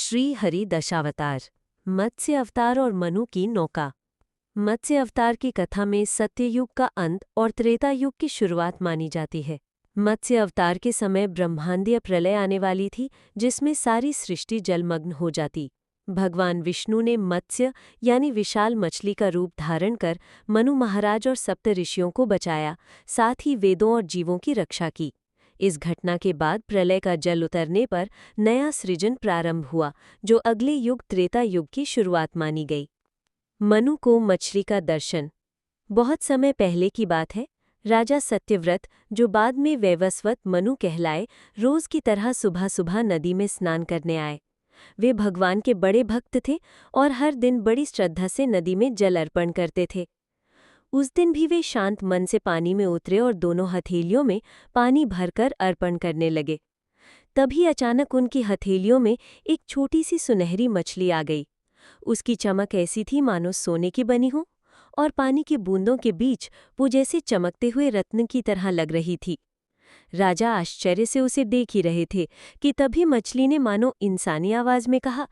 श्री हरि दशावतार, मत्स्य अवतार और मनु की नौका। मत्स्य अवतार की कथा में सत्ययुग का अंत और त्रेता युग की शुरुआत मानी जाती है। मत्स्य अवतार के समय ब्रह्मांडीय प्रलय आने वाली थी, जिसमें सारी सृष्टि जलमग्न हो जाती। भगवान विष्णु ने मत्स्य यानी विशाल मछली का रूप धारण कर मनु महाराज और सप्त ऋषियों को बचाया, साथ ही वेदों और जीवों की रक्षा की। इस घटना के बाद प्रलय का जल उतरने पर नया सृजन प्रारंभ हुआ, जो अगले युग त्रेता युग की शुरुआत मानी गई। मनु को मछली का दर्शन। बहुत समय पहले की बात है। राजा सत्यव्रत, जो बाद में वैवस्वत मनु कहलाए, रोज की तरह सुबह सुबह नदी में स्नान करने आए। वे भगवान के बड़े भक्त थे और हर दिन बड़ी श्रद्धा से नदी में जल अर्पण करते थे। उस दिन भी वे शांत मन से पानी में उतरे और दोनों हथेलियों में पानी भरकर अर्पण करने लगे। तभी अचानक उनकी हथेलियों में एक छोटी सी सुनहरी मछली आ गई। उसकी चमक ऐसी थी मानो सोने की बनी हो, और पानी की बूंदों के बीच वो जैसे चमकते हुए रत्न की तरह लग रही थी। राजा आश्चर्य से उसे देख ही रहे थे कि तभी मछली ने मानो इंसानी आवाज में कहा,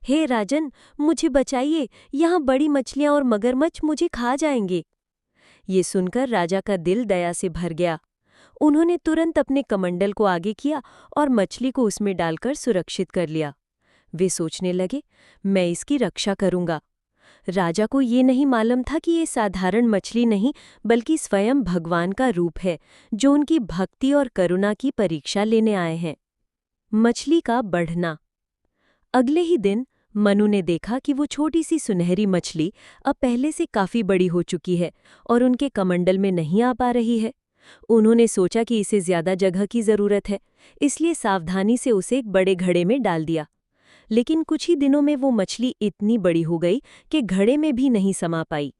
हे राजन, मुझे बचाइए, यहाँ बड़ी मछलियाँ और मगरमच्छ मुझे खा जाएंगे। ये सुनकर राजा का दिल दया से भर गया। उन्होंने तुरंत अपने कमंडल को आगे किया और मछली को उसमें डालकर सुरक्षित कर लिया। वे सोचने लगे, मैं इसकी रक्षा करूंगा। राजा को ये नहीं मालूम था कि ये साधारण मछली नहीं, बल्कि स्वयं भगवान का रूप है, जो उनकी भक्ति और करुणा की परीक्षा लेने आए हैं। मछली का बढ़ना। अगले ही दिन मनु ने देखा कि वो छोटी सी सुनहरी मछली अब पहले से काफी बड़ी हो चुकी है और उनके कमंडल में नहीं आ पा रही है। उन्होंने सोचा कि इसे ज्यादा जगह की जरूरत है, इसलिए सावधानी से उसे एक बड़े घड़े में डाल दिया। लेकिन कुछ ही दिनों में वो मछली इतनी बड़ी हो गई कि घड़े में भी नहीं समा पाई।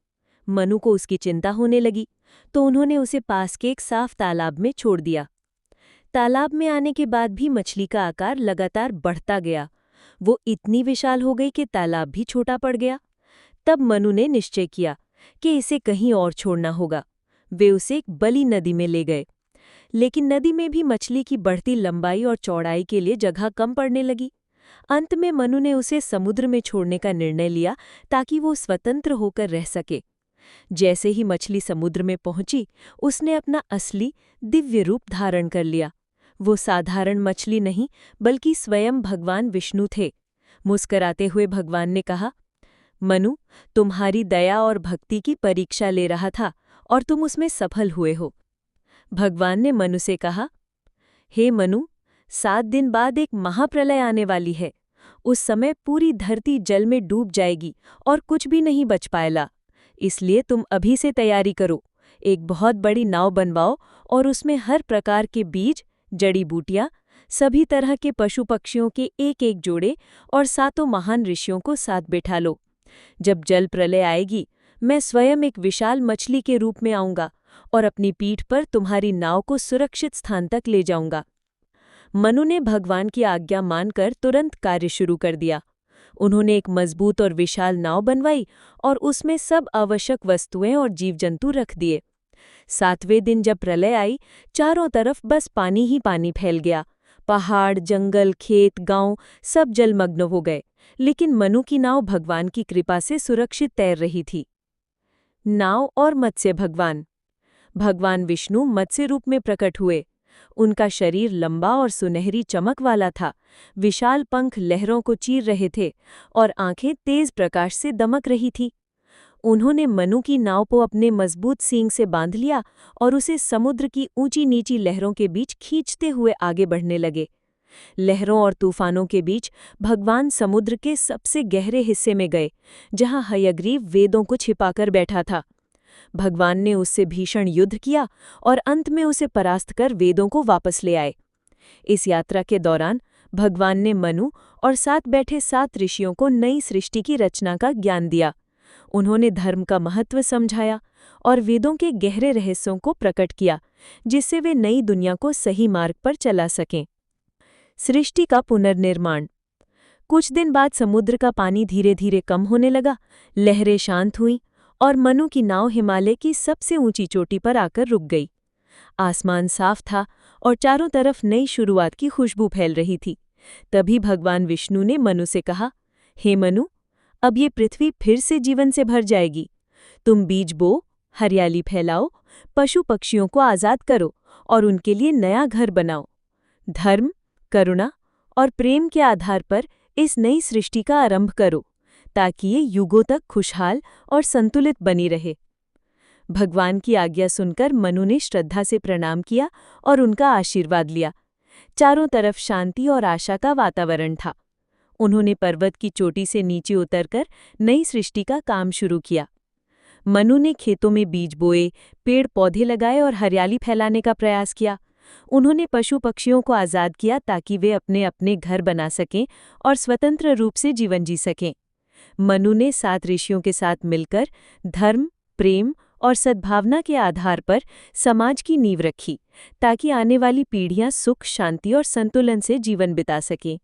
मनु को उसकी चिंता होने लगी, तो उन्होंने उसे पास के एक साफ तालाब में छोड़ दिया। तालाब में आने के बाद भी मछली का आकार लगातार बढ़ता गया। वो इतनी विशाल हो गई कि तालाब भी छोटा पड़ गया। तब मनु ने निश्चय किया कि इसे कहीं और छोड़ना होगा। वे उसे एक बड़ी नदी में ले गए, लेकिन नदी में भी मछली की बढ़ती लंबाई और चौड़ाई के लिए जगह कम पड़ने लगी। अंत में मनु ने उसे समुद्र में छोड़ने का निर्णय लिया, ताकि वो स्वतंत्र होकर रह सके। जैसे ही मछली समुद्र में पहुंची, उसने अपना असली दिव्य रूप धारण कर लिया। वो साधारण मछली नहीं, बल्कि स्वयं भगवान विष्णु थे। मुस्कराते हुए भगवान ने कहा, मनु, तुम्हारी दया और भक्ति की परीक्षा ले रहा था और तुम उसमें सफल हुए हो। भगवान ने मनु से कहा, हे मनु, 7 दिन बाद एक महाप्रलय आने वाली है। उस समय पूरी धरती जल में डूब जाएगी और कुछ भी नहीं बच पाएगा। इसलिए तुम अभी से तैयारी करो। एक बहुत बड़ी नाव बनवाओ और उसमें हर प्रकार के बीज, जड़ी बूटियां, सभी तरह के पशु पक्षियों के एक एक जोड़े और 7 महान ऋषियों को साथ बिठा लो। जब जल प्रलय आएगी, मैं स्वयं एक विशाल मछली के रूप में आऊंगा और अपनी पीठ पर तुम्हारी नाव को सुरक्षित स्थान तक ले जाऊंगा। मनु ने भगवान की आज्ञा मानकर तुरंत कार्य शुरू कर दिया। उन्होंने एक मजबूत और विशाल नाव बनवाई और उसमें सब आवश्यक वस्तुएं और जीव जंतु रख दिए। 7वें दिन जब प्रलय आई, चारों तरफ बस पानी ही पानी फैल गया। पहाड़, जंगल, खेत, गांव सब जलमग्न हो गए, लेकिन मनु की नाव भगवान की कृपा से सुरक्षित तैर रही थी। नाव और मत्स्य भगवान। भगवान विष्णु मत्स्य रूप में प्रकट हुए। उनका शरीर लंबा और सुनहरी चमक वाला था। विशाल पंख लहरों को चीर रहे थे और आंखें तेज प्रकाश से दमक रही थी। उन्होंने मनु की नाव को अपने मजबूत सींग से बांध लिया और उसे समुद्र की ऊंची नीची लहरों के बीच खींचते हुए आगे बढ़ने लगे। लहरों और तूफानों के बीच भगवान समुद्र के सबसे गहरे हिस्से में गए, जहां हयग्रीव वेदों को छिपाकर बैठा था। भगवान ने उससे भीषण युद्ध किया और अंत में उसे परास्त कर वेदों को वापस ले आए। इस यात्रा के दौरान भगवान ने मनु और साथ बैठे 7 ऋषियों को नई सृष्टि की रचना का ज्ञान दिया। उन्होंने धर्म का महत्व समझाया और वेदों के गहरे रहस्यों को प्रकट किया, जिससे वे नई दुनिया को सही मार्ग पर चला सकें। सृष्टि का पुनर्निर्माण। कुछ दिन बाद समुद्र का पानी धीरे धीरे कम होने लगा, लहरें शांत हुईं और मनु की नाव हिमालय की सबसे ऊंची चोटी पर आकर रुक गई। आसमान साफ था और चारों तरफ नई शुरुआत की खुशबू फैल रही थी, तभी भगवान विष्णु ने मनु से कहा, हे मनु, अब ये पृथ्वी फिर से जीवन से भर जाएगी। तुम बीज बो, हरियाली फैलाओ, पशु पक्षियों को आज़ाद करो और उनके लिए नया घर बनाओ। धर्म, करुणा और प्रेम के आधार पर इस नई सृष्टि का आरंभ करो, ताकि ये युगों तक खुशहाल और संतुलित बनी रहे। भगवान की आज्ञा सुनकर मनु ने श्रद्धा से प्रणाम किया और उनका आशीर्वाद लिया। चारों तरफ शांति और आशा का वातावरण था। उन्होंने पर्वत की चोटी से नीचे उतरकर नई सृष्टि का काम शुरू किया। मनु ने खेतों में बीज बोए, पेड़ पौधे लगाए और हरियाली फैलाने का प्रयास किया। उन्होंने पशु पक्षियों को आज़ाद किया ताकि वे अपने अपने घर बना सकें और स्वतंत्र रूप से जीवन जी सकें। मनु ने 7 ऋषियों के साथ मिलकर धर्म, प्रेम और सद्भावना के आधार पर समाज की नींव रखी, ताकि आने वाली पीढ़ियां सुख, शांति और संतुलन से जीवन बिता सकें।